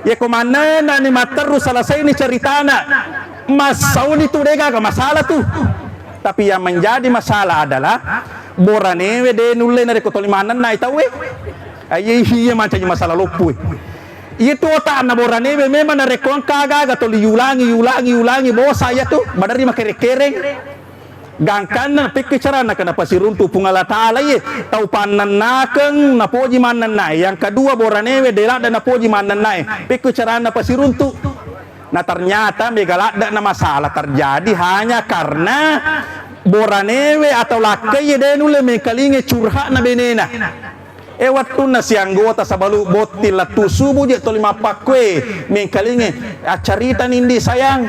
Ya kemana ni terus selesai ini ceritana. Masauli tu dega ke masalah tu. Tapi yang menjadi masalah adalah boranewe de nulle na rekotolimanan na itawe. Ay hiya macam masalah lopu. Itu otak na boranewe memang na rekon kaga toli ulangi bawa saya tu badari makereng gangkan na pikir cara na kenapa si runtu pungala taala ye tau panan nakeng na poji manan nai yang kedua boranewe dela dan na poji manan nai pikir cara na pasi runtu. Nah ternyata megalak na masalah terjadi hanya karena boranewe atau lakai denule mekalinge curhat na benena. Waktu na si anggota sabalu botil la tusubu je to lima pakwe mengkalinge acarita nindi sayang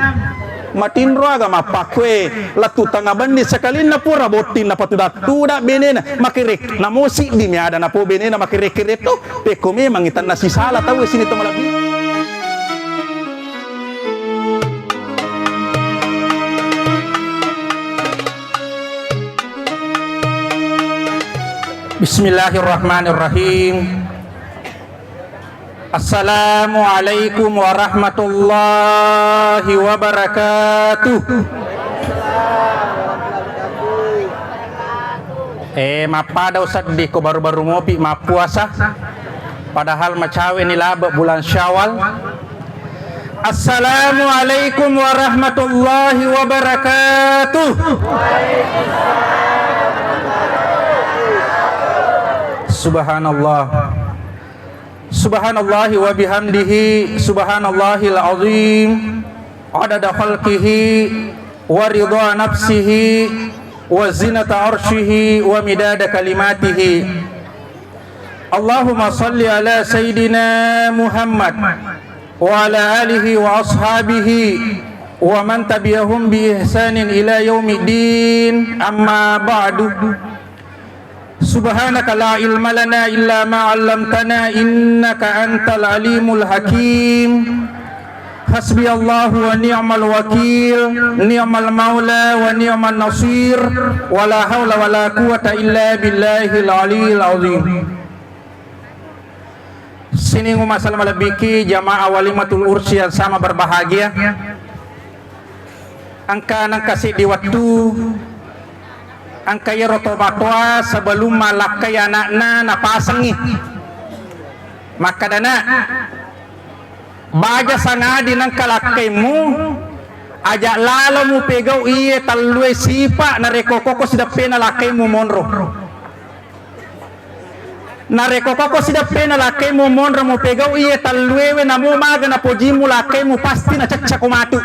matinro aga mapakwe la tutanga bandi sekali na pura botil na patuda tuda benena makirek na mosi di ada na po benena makirek itu peko memang itan nasi salah tahu sini to malabi. Bismillahirrahmanirrahim. Assalamualaikum warahmatullahi wabarakatuh. Mapada usad di ko baru-baru ngopi puasa. Padahal macawe nilaba bulan Syawal. Assalamualaikum warahmatullahi wabarakatuh. Subhanallah, subhanallahi wa bihamdihi, subhanallahil azim, adada khalqihi wa ridha nafsihi wa zinata arshihi wa midada kalimatihi. Allahumma salli ala sayyidina Muhammad wa ala alihi wa ashabihi wa man tabi'ahum bi ihsanin ila yaumiddin. Amma ba'du. Subhanaka la ilma lana illa ma 'allamtana innaka antal alimul hakim. Hasbi Allahu wa ni'mal wakil, ni'mal maula wa ni'man nasir, wa la haula wa la quwata illa billahil aliyil azim. Sini masalah malabiki jamaah walimatul ursi yang sama berbahagia. Angka nang kasih di waktu angka roto batwa sebelum malakai anakna napasangi maka dana baja sangadi nang kalakaimu ajak lalo mu pegau iye talue sipa na rekokoko sida pena lakaimu monro na rekokoko sida pena lakaimu monro mu pegau iye taluewe na mu maga na pojimu lakaimu pasti na cacca komatu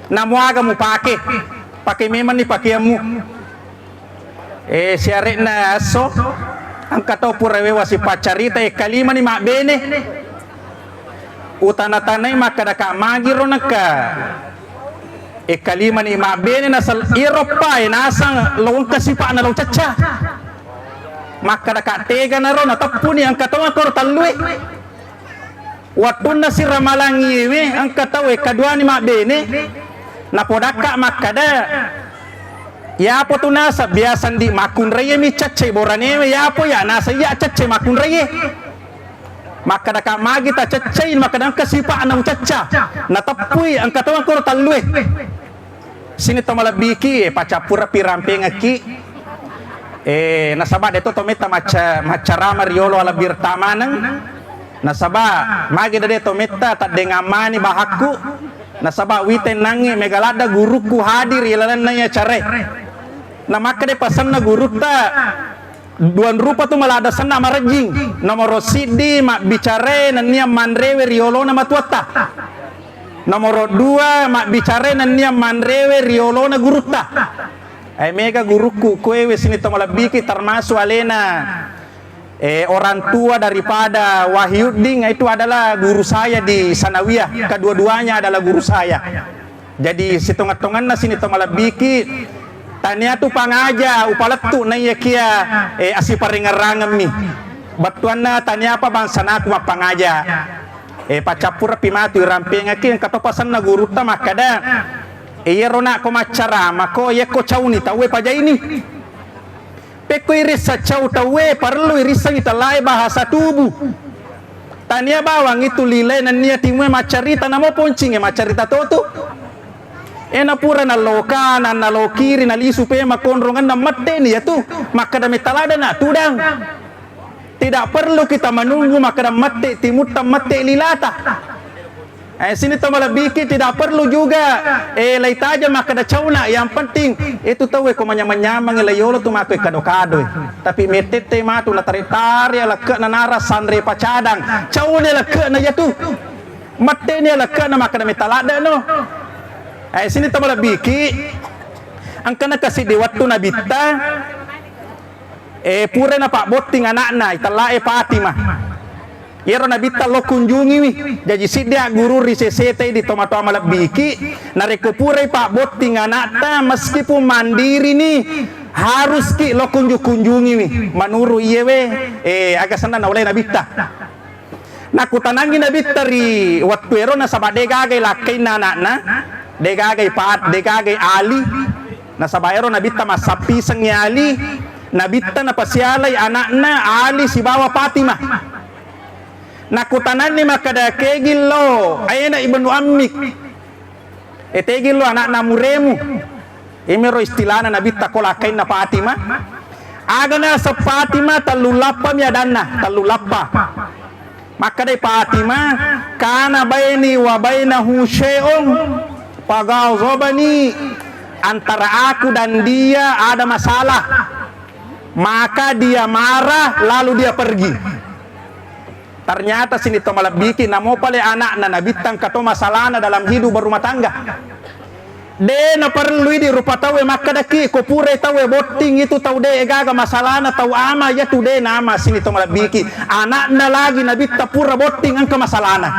na mu aga mu pake memang ni pakiamu. Siarik na aso ang kataw purawewa si pacarita kalima ni mak bene utana-tanay makadaka magiro naka kalima ni mak bene nasal iropa nasang lawang kasipa na law caca makadaka tega na ron atapu ni ang kataw akor talui watun na si ramalangi ang kataw kadua ni mak bene napodaka makada ya apa tu nasa biasa di makun raya mi cacce boranewe ya apa ya nasa ya cacce makun raya maka dak magi ta cacce maka dak kasipa anang cacca na tapui ang katawan ko talue sini to malabiki pacapura piramping aki nasaba deto to meta macara mariolo ala birtamanang nasaba magi dade to meta ta dengamani bahaku nasaba witen nangi megalada guruku hadir ilalan nanya care na maka de pasan na guru ta duan rupa tu malada sana marajing nomor sidi mak bicare nania manrewe riolo na matuata nomor dua mak bicare nania manrewe riolo na guruta mega guruku kue sini to malabiki termasuk alena orang tua daripada Wahyudin itu adalah guru saya di Sanawiyah, kedua-duanya adalah guru saya. Jadi situngan-tungan na sini to malabiki tania tu pangaja upaletu na iya kia asiparingarangam mi batuan na tania apa bangsa na kuma pangaja pacapura pimatu ramping aki yang katopasan na guru ta makada iya rona ko macara mako ye ko cauni tawe paja ini peko iris sa cau tawe perlu irisan italai bahasa tubuh tania bawang itu lile na niya timwe macarita na mo poncing macarita toto na pura na loka na nalokiri na lisu pe makondrongan na mate niya tu makadami talada na tudang tidak perlu kita menunggu makadam mate timutam mate lilata sini to malabiki tidak perlu juga laitaja makada cauna yang penting itu tahu ko manyamang layolo tu makoy kado-kado tapi metete matu na taritari ala ke na nara sandre pacadang caune la ke na yatu mate ni la ke na makada metalada no sini to malabiki ang kana kasi di waktu na bitta pure na pak boting anak na italae Fatimah yero na bitta lo kunjungi wi jadi sidia guru risesete di tomato malabiki nareko pure pak boting anak ta meskipun mandiri nih harus ki lo kunjungi wi manuru iyewe agak sana na oleh na bitta nakutanangi na bitta ri waktu ero na sabade gagay lakay na anak na degagay paat degagay ali na sabayro na bitta masapisang ni ali na bitta na pasyalay anak na ali si bawa Fatimah nakutanan ni makada kegil lo ayana ibnu ammik tegil lo anak na muremu imero istilana na bitta kolakay na Fatimah aga na sa Fatimah talulappa mi adanna talulappa makada Fatimah kana baini wa bainahu syai'un pagazobani antara aku dan dia ada masalah maka dia marah lalu dia pergi ternyata sini to malabiki namo pale anak na nabitang kato masalah na dalam hidup berumah tangga de na perlu di rupa tawe makadaki ko pure tawe boting itu tau de gaga masalah na tau ama ya tu de nama sini to malabiki anak na lagi nabitta pura boting ang kamasalana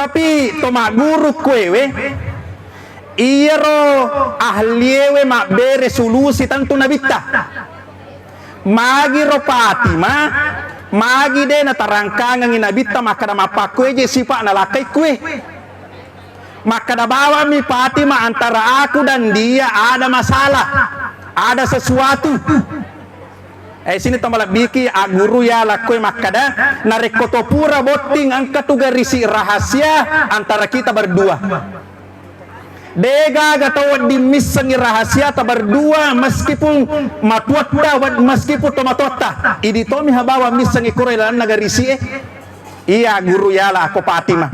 tapi toma guru kwewe iyero ahliewe mak bere solusi tantu nabitta magi ro Fatimah magi de na tarangkangan nabitta makada mapakwe je sipa na lakai kwe makada bawa mi Fatimah antara aku dan dia ada masalah ada sesuatu sini tambah biki aguru ya lakoi makada narekoto pura boting angka tugarisi rahasia antara kita berdua dega gatau di misangi rahasia ta berdua meskipun matuatta meskipun tomatuatta idi tomi habawa misangi kurelan nagarisi iya guru ya la ko Fatimah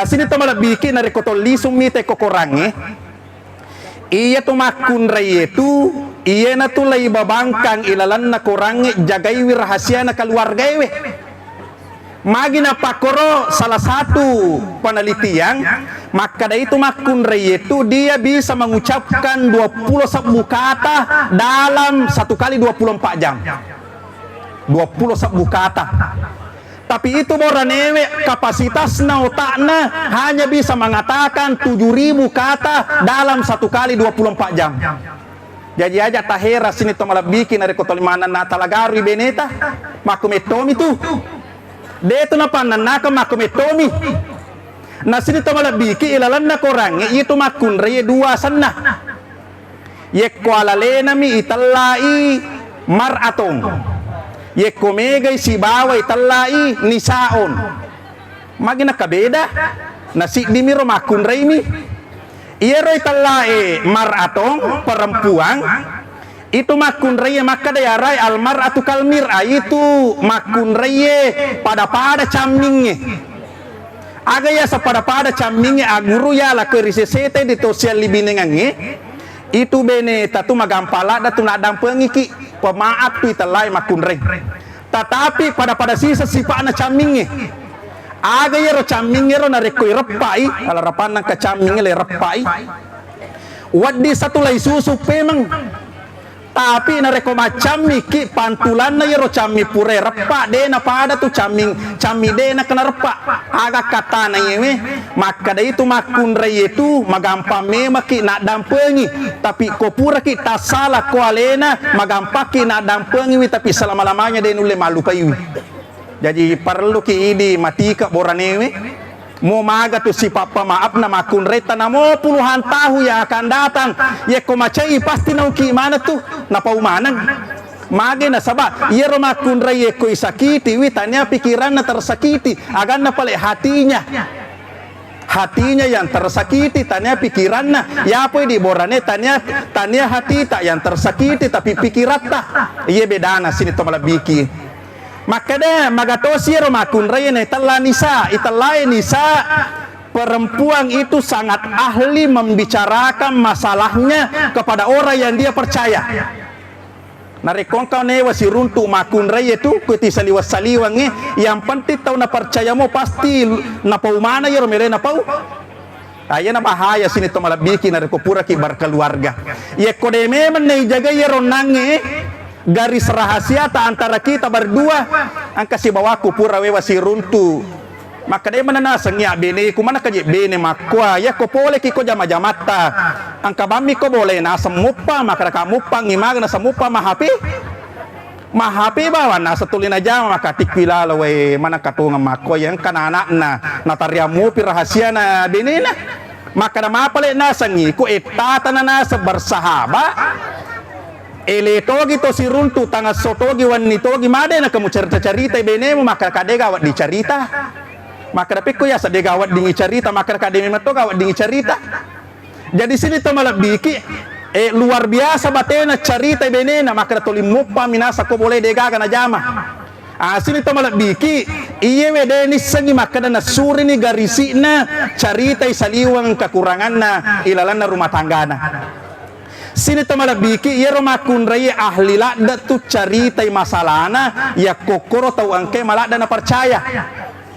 sini tambah biki narekoto lisum mite kokorange iya tumakun rayetu iya na tulay babangkang ilalan na kurangi jagay rahasia na keluarga we magi na pakoro salah satu penelitian maka dari itu makun itu dia bisa mengucapkan 21 kata dalam satu kali 24 jam 21 kata tapi itu boranewe kapasitas na otakna hanya bisa mengatakan 7.000 kata dalam satu kali 24 jam jadi aja tahera sini to malabiki na rekotolimanan na talagaru beneta makumetomi tu deto na pananaka makumetomi na sini to malabiki ilalan na korange itu makun reye dua sanna yekwalalena mi italai maratong yekomegay si bawa italai nisaon magina kabeda na si dimiro makun reye mi iyero italae maratong perempuan itu makun reye maka dayarai almaratu kalmir itu makun reye pada camingnya aga ya sa pada camingnya aguru ya la kerisesete di sosial libinengange itu bene tatu magampala datu nadang pengiki pemaaf tu italai makun reye tetapi pada sisa sifat na camingnya aga yero camingero na rekoi repai alarapan ng kacamingele repai wadi satu lay susu pemang tapi na reko macam miki pantulan na yero cami pure repa de na pada tu cami de na kena repa aga kata na yewe maka da itu makun reye itu magampame maki nak dampengi tapi ko pura ki tasala ko alena magampaki nak dampengi tapi selama-lamanya de nule malu payu jadi perlu ki idi mati ka boranewe mau maga tu si papa maaf na makun reta na mo puluhan tahu yang akan datang ye ko macai pasti nau ki mana tu na paumanan Mage na saba, iyero makunray ko isakiti, witanya pikiran na tersakiti, agan na pala hatinya. Hatinya yang tersakiti, tanya pikiran na. Ya po di borane tanya hati tak yang tersakiti tapi pikiran tak. Iya bedana sini to malabiki. Makanya magatosi ro makunray na itala nisa, italay nisa. Perempuan itu sangat ahli membicarakan masalahnya kepada orang yang dia percaya. Narekong kau newa si runtu makunray itu kuti saliwas-saliwangi yang penting tahu na percaya mo pasti na paumana yoro mere na pau. Aya na bahaya sini to malabiki na reko pura ki berkeluarga. Ye kode memang nei jaga yero nange garis rahasia ta antara kita berdua angka si bawaku pura wewa si runtu. Maka dia mana sengya bene ku mana kaje bene makwa ya ko pole ki ko jama-jamata angka bami ko boleh na semupa maka ka mupa ngimag na semupa mahapi bawa na satulina jama maka tikpila we mana katunga makwa yang kanana na tarya mo pi rahasia na bene na maka na mapale na sangi ko etata na sa bersahaba eletogi to si runtu tanga sotogi wanitogi made na kamu cerita-cerita bene mo maka kadega wat dicerita. Maka dapat ko ya sa gawat dingi cerita maka kademi mato gawat dingi cerita. Jadi sini to malabiki luar biasa batena cerita benena maka tolim mupa minasa ko boleh degaga na jama. Sini to malabiki iye wedeni sangi maka na suri ni garisi na cerita isaliwang kekurangan na ilalan na rumah tanggana. Sini to malabiki iye romakunray ahli lada tu cerita masalana ya kokoro tau angke malada na percaya.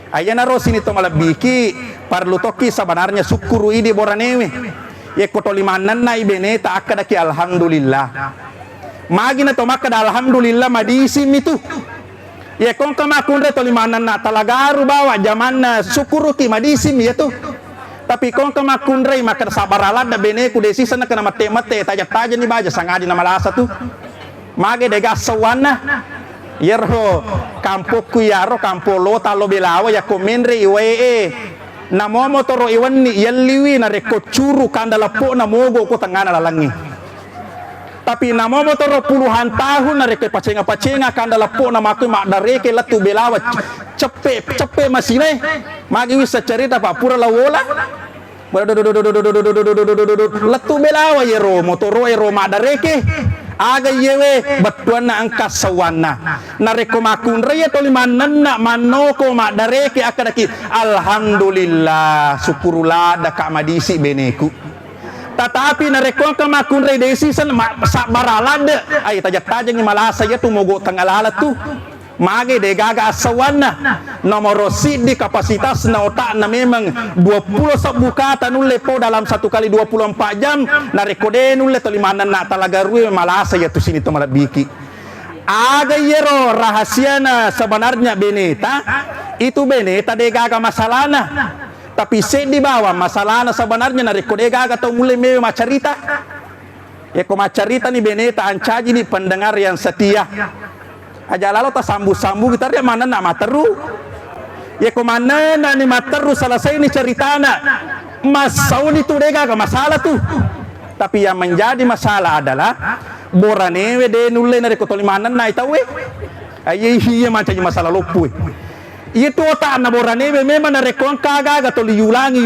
Ayana ro sini to malabiki parlu toki sebenarnya syukuru ini boranewe ye kotolimanan na ibene ta akadaki alhamdulillah magi na to makada alhamdulillah madisim itu ye kong kama kunre tolimanan na talagaru bawa zaman na syukuru ki madisim ya tu tapi kong kama kunre makada sabaralad da bene ku desi sana kana mate taja ni baja sangadi na malasa tu magi dega sawana yerho kampokku yaro kampolo talo belawa ya komenre iwe namo motoro iwan ni yalliwi na reko curu kandala po na mogo ko tangana lalangi tapi namo motoro puluhan tahun na reko pacenga kandala po na maku mak dareke latu belawa cepe masine magi wisa cerita pak pura lawola latu belawa yero motoro ero mak dareke aga yewe batuan na angkas sawana nareko makunray to limanan na manoko mak dareke akadaki alhamdulillah syukurullah da ka madisi beneku tetapi nareko ka makunray desi san sa baralad ay tajak-tajak ni malasa ya tumogo tangalala tu mage de gaga asawana nomor di kapasitas na otak na memang 20 sabukata nulle po dalam 1 kali 24 jam na rekode nulle to limanan na talaga ruwe malasa ya tu sini to malabiki aga yero rahasia na sebenarnya beneta itu beneta de gaga masalana tapi di bawah masalana sebenarnya na rekode gaga to mulai me macarita ya ko macarita ni beneta ancaji ni pendengar yang setia aja lalu ta sambu-sambu gitar dia mana nak materu ya kemana na ni materu selesai ni ceritana masau ni tu dega ke masalah tu tapi yang menjadi masalah adalah boranewe de nulle na rekotolimanan na itawe aye hiya macam masalah lupu itu otak na boranewe memang na rekon kaga to ulangi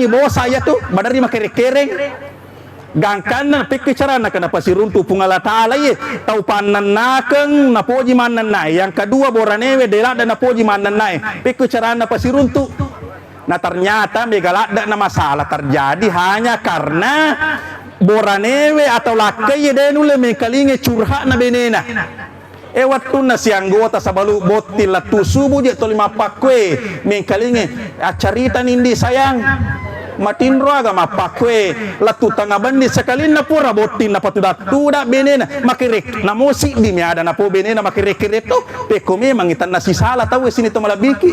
bos saya tu badari makere-kereng gangkan na pikiran na kenapa si runtu pungala taala ye tau panan nakeng na poji manan na yang kedua boranewe dela dan na poji manan na pikiran na si runtu nah ternyata megalada na masalah terjadi hanya karena boranewe atau lakai ye denule mekalinge curhat na benena waktu na si anggota sa balu botil latu subuh je to 5 pakwe mekalinge acarita nindi sayang matinro aga mapakwe latu tanga bandi sekalin na pura botin na patuda benena makirek na musik di mi ada na po benena makirek to peko memang itan na sisala tahu sini to malabiki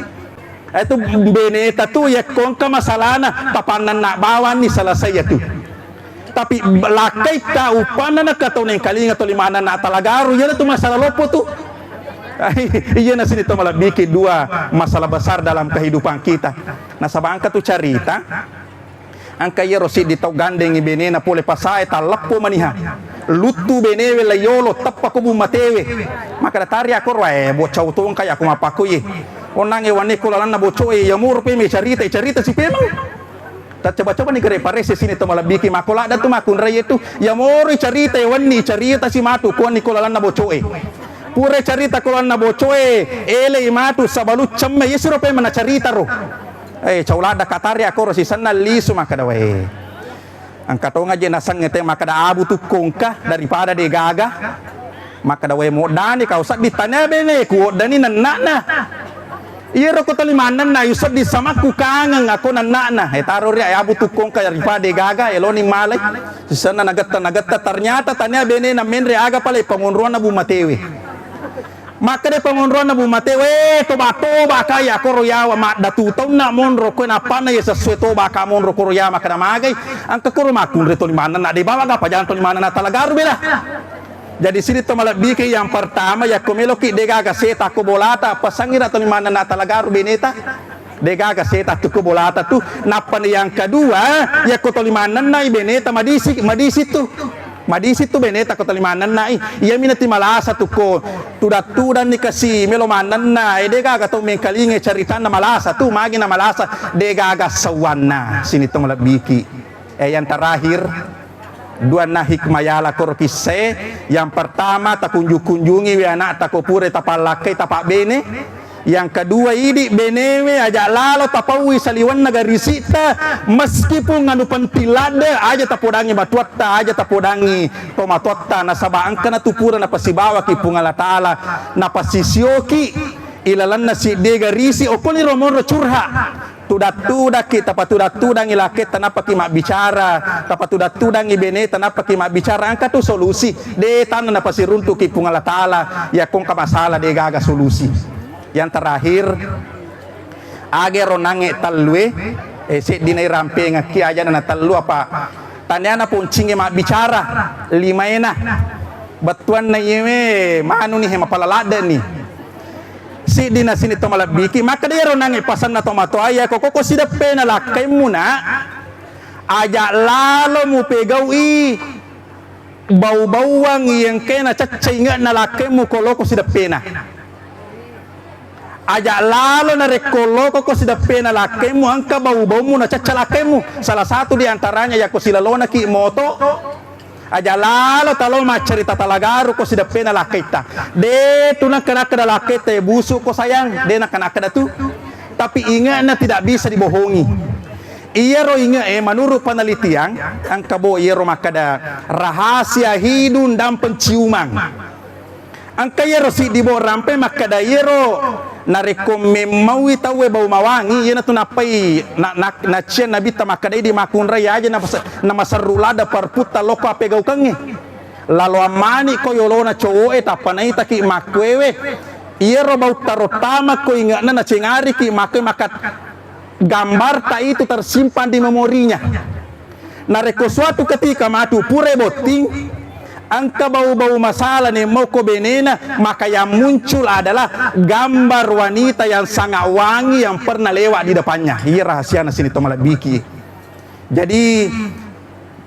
itu beneta tu ya kongka masalana papanan na bawan ni selesai ya tu tapi lakai ka upana na katau neng kalinga to limana na talagaru ya tu masalah lopo tu iya na sini to malabiki dua masalah besar dalam kehidupan kita nah sabangka tu cerita angka yero si di tau gandeng ibene na pole pasai talappo maniha lutu benewe la yolo tappa ko bumatewe maka datari ako rae bocau tuong kaya ako mapakuye onang ewane ko lalan na bocoe yamur pe me carita si pemang ta coba-coba ni kare pare sini to malabiki makola da tu makun raye tu yamur carita wani carita si matu ko ni ko lalan na bocoe pure carita ko lalan na bocoe ele imatu sabalu chamme yesiro pe mana carita ro caulada katari ako si sana lisu maka dawe ang katonga je nasang ngete maka da abu tukongka daripada de gaga maka dawe mo dani kau sak ditanya bene ku dani nanana iro ko talimanan na yusab di sama ku kangang ako nanana taro ri abu tukongka daripada de gaga eloni malay si sana nagatta ternyata tanya bene na menre aga pala pangunruan na bumatewe maka de pangonro na bumatewe toba kaya koroyawa ma datutaw na monro ko na pana yesa sweto baka monro koroyawa kada magay ang kakuro makun reto limanan na di ba ga pa jan to limanan na talaga rubela jadi sini to malabiki yang pertama ya komelo ki dega gaseta ko bolata pasangira to limanan na talaga rubeneta dega gaseta to ko bolata tu napan yang kedua ya ko to limanan na ibeneta madisi tu beneta ko talimanan na iya minati malasa tu ko tudan ni kasi melomanan na dega ga to mengkalinge cerita na malasa tu magi na malasa dega ga sawana sini to malabiki yang terakhir dua na hikmayala korkise yang pertama takunjungi wi anak takopure tapalakai tapak bene yang kedua ini benewe aja lalo tapawi saliwan nagarisita meskipun nganu pentilada aja tapodangi batuatta aja tapodangi tomatotta nasaba angkana tupura na pasibawa ki pungala taala na pasisioki ilalan na si degarisi okoli romoro curha tuda kita patuda ngilake tanapa ki mak bicara tapatuda ngibene tanapa ki mak bicara angka tu solusi de tanah na pasiruntu ki pungala taala ya kong ka masalah de gaga solusi. Yang terakhir agero nange talwe si dinai rampe ngaki aja na talu apa tanyana pun cinge mak bicara limaena batuan na yeme manu ni hema palalada ni si dina sini to malabiki maka dero nange pasan na tomato aya koko sida pena lakai muna aja lalo mu pegaui bau-bauang yang kena cacai na lakai mu koloko sida pena aja lalo na rekoloko ko sida pena lakemu angka bau-bau mu na cacalakemu salah satu diantaranya ya ko silalona ki moto aja lalo talo macerita talagaru ko sida pena laketa de tu nak kena laketa busuk ko sayang de nak kena tu tapi ingat na tidak bisa dibohongi iya ro ingat menurut penelitian angka bo iya ro makada rahasia hidung dan penciuman angka yero si di bawah rampe maka da yero nareko memawi tawe bau mawangi yena tu napai na chen nabita maka da di makun raya aja na masarulada parputa loko ape gau kange lalu amani ko yolona cowo tapanai taki makwewe yero bau tarotama ko ingat na cengari ki makwe makat gambar ta itu tersimpan di memorinya nareko suatu ketika matu pure boting angka bau-bau masalah nih mau ko benena maka yang muncul adalah gambar wanita yang sangat wangi yang pernah lewat di depannya. Iya rahasia na sini to malabiki. Jadi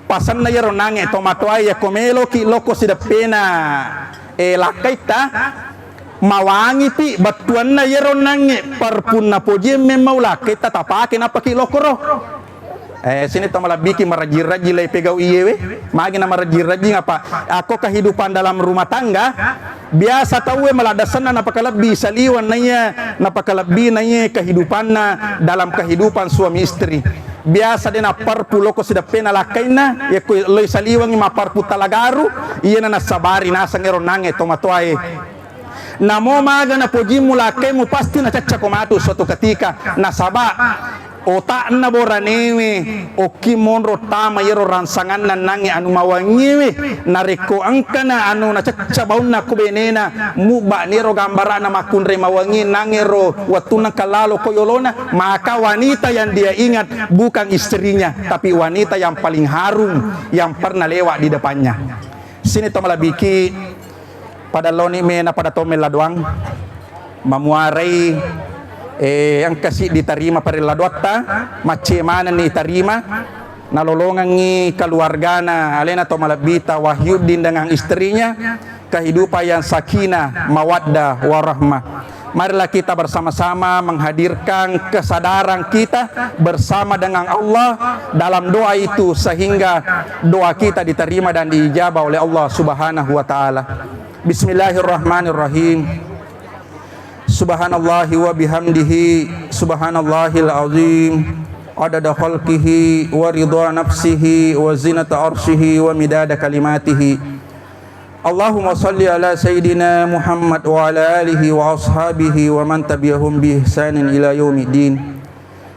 pasan na yero nange tomato ya komelo ki loko sida pena lakaita mawangi ti batuan na yero nange parpun na poje memau lakaita tapake na paki lokoro. Sini to malabiki marajir-rajir lay pegau iyewe magi na marajir-rajir apa ako kehidupan dalam rumah tangga biasa tahu maladasan na napakalabi saliwan nanya napakalabi nanya kehidupan na dalam kehidupan suami istri biasa din na parpu loko sida pena lakaina ya ko loy saliwan ma parpu talagaru iya na nasabari nasa ngero nange tomatoy namo maga na pojimu lakemu pasti na cacakomatu suatu ketika nasaba otak na boranewe oki monro tama yero ransangan na nangi anu mawangiwe nareko angkana anu na cacabaun na kubenena muba nero gambara na makunre mawangi nangero watuna kalalo koyolona maka wanita yang dia ingat bukan istrinya tapi wanita yang paling harum yang pernah lewat di depannya. Sini to malabiki pada loni mena pada tomel laduang mamuarai yang kasih diterima pada ladotta macam mana nih terima nalolongangi keluargana alena to malabita Wahyuddin dengan istrinya kehidupan yang sakinah, mawaddah, warahmah. Marilah kita bersama-sama menghadirkan kesadaran kita bersama dengan Allah dalam doa itu sehingga doa kita diterima dan diijabah oleh Allah Subhanahu wa taala. Bismillahirrahmanirrahim. Subhanallahi wa bihamdihi, subhanallahil azim. Adada khalqihi wa ridha nafsihi wa zinata arshihi wa midada kalimatihi. Allahumma salli ala Sayyidina Muhammad wa ala alihi wa ashabihi wa man tabi'ahum bi ihsanin ila yaumiddin.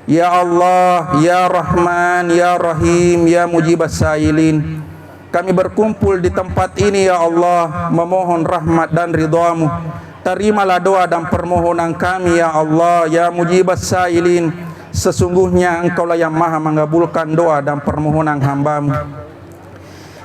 Ya Allah, Ya Rahman, Ya Rahim, Ya Mujibas Sa'ilin. Kami berkumpul di tempat ini ya Allah, memohon rahmat dan ridha-Mu. Terimalah doa dan permohonan kami ya Allah, Ya Mujibas Sa'ilin. Sesungguhnya Engkaulah yang maha mengabulkan doa dan permohonan hamba-Mu.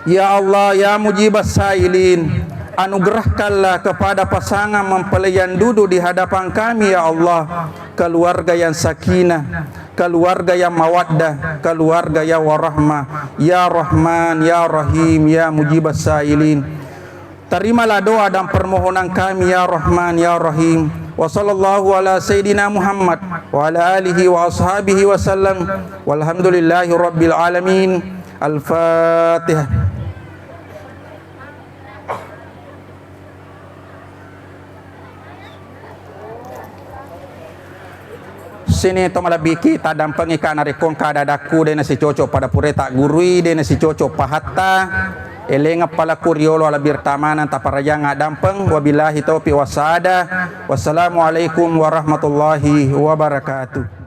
Ya Allah, Ya Mujibas Sa'ilin, anugerahkanlah kepada pasangan mempelai yang duduk di hadapan kami ya Allah, keluarga yang sakinah, keluarga yang mawaddah, keluarga yang warahmah. Ya Rahman, Ya Rahim, Ya Mujibas Sa'ilin. Terimalah doa dan permohonan kami ya Rahman, Ya Rahim. Wa sallallahu ala Sayyidina Muhammad wa ala alihi wa ashabihi wa sallam. Walhamdulillahi rabbil alamin. Al-Fatihah. Sini to malabi kita dan pengikan narekong kada daku de nasi cocok pada pureta gurui de nasi cocok pahatta elenga pala kuriolo ala birtamanan taparajanga dampeng wabillahi taufiq wasada. Wassalamualaikum warahmatullahi wabarakatuh.